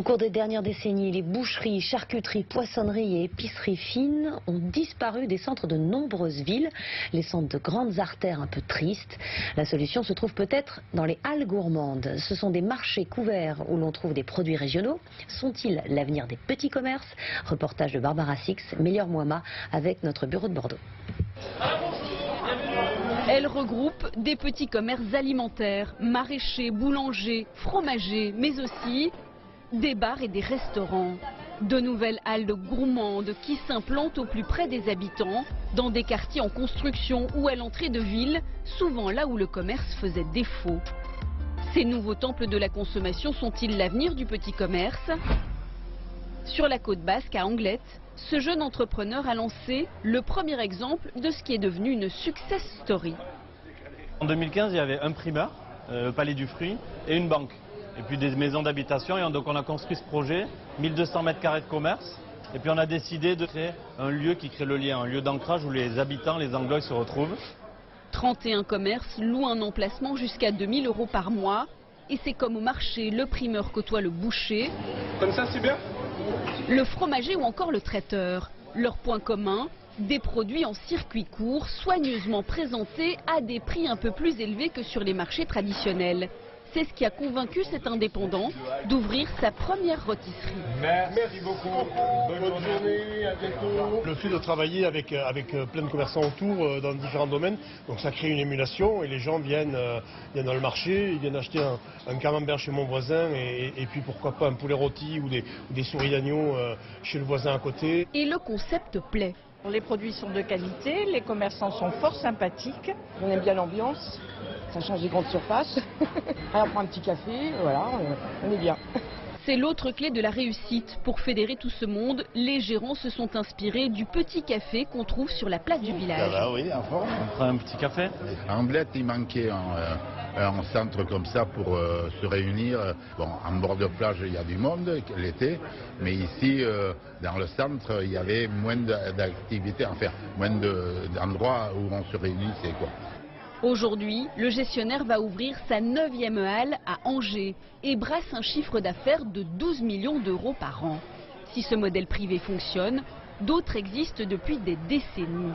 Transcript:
cours des dernières décennies, les boucheries, charcuteries, poissonneries et épiceries fines ont disparu des centres de nombreuses villes, laissant de grandes artères un peu tristes. La solution se trouve peut-être dans les halles gourmandes. Ce sont des marchés couverts où l'on trouve des produits régionaux. Sont-ils l'avenir des petits commerces? Reportage de Barbara Six, Meilleur Moama avec notre bureau de Bordeaux. Elle regroupe des petits commerces alimentaires, maraîchers, boulangers, fromagers, mais aussi des bars et des restaurants. De nouvelles halles gourmandes qui s'implantent au plus près des habitants, dans des quartiers en construction ou à l'entrée de ville, souvent là où le commerce faisait défaut. Ces nouveaux temples de la consommation sont-ils l'avenir du petit commerce? Sur la côte basque, à Anglette, ce jeune entrepreneur a lancé le premier exemple de ce qui est devenu une success story. En 2015, il y avait un primeur, le Palais du Fruit, et une banque. Et puis des maisons d'habitation. Et donc on a construit ce projet, 1200 mètres carrés de commerce. Et puis on a décidé de créer un lieu qui crée le lien, un lieu d'ancrage où les habitants, les Anglois se retrouvent. 31 commerces louent un emplacement jusqu'à 2000 € par mois. Et c'est comme au marché, le primeur côtoie le boucher. Comme ça, c'est bien. Le fromager ou encore le traiteur. Leur point commun, des produits en circuit court, soigneusement présentés à des prix un peu plus élevés que sur les marchés traditionnels. C'est ce qui a convaincu cet indépendant d'ouvrir sa première rôtisserie. Merci beaucoup. Bonne journée, à bientôt. Le fait de travailler avec plein de commerçants autour dans différents domaines, donc ça crée une émulation et les gens viennent dans le marché, ils viennent acheter un camembert chez mon voisin et puis pourquoi pas un poulet rôti ou des souris d'agneau chez le voisin à côté. Et le concept plaît. Les produits sont de qualité, les commerçants sont fort sympathiques. On aime bien l'ambiance, ça change des grandes surfaces. Alors on prend un petit café, voilà, on est bien. C'est l'autre clé de la réussite. Pour fédérer tout ce monde, les gérants se sont inspirés du petit café qu'on trouve sur la place du village. Ça va, oui, en forme. On prend un petit café. À Anglette, il manquait un centre comme ça pour se réunir. Bon, en bord de plage, il y a du monde l'été, mais ici, dans le centre, il y avait moins d'activités, enfin, moins d'endroits où on se réunissait, quoi. Aujourd'hui, le gestionnaire va ouvrir sa 9e halle à Angers et brasse un chiffre d'affaires de 12 millions d'euros par an. Si ce modèle privé fonctionne, d'autres existent depuis des décennies.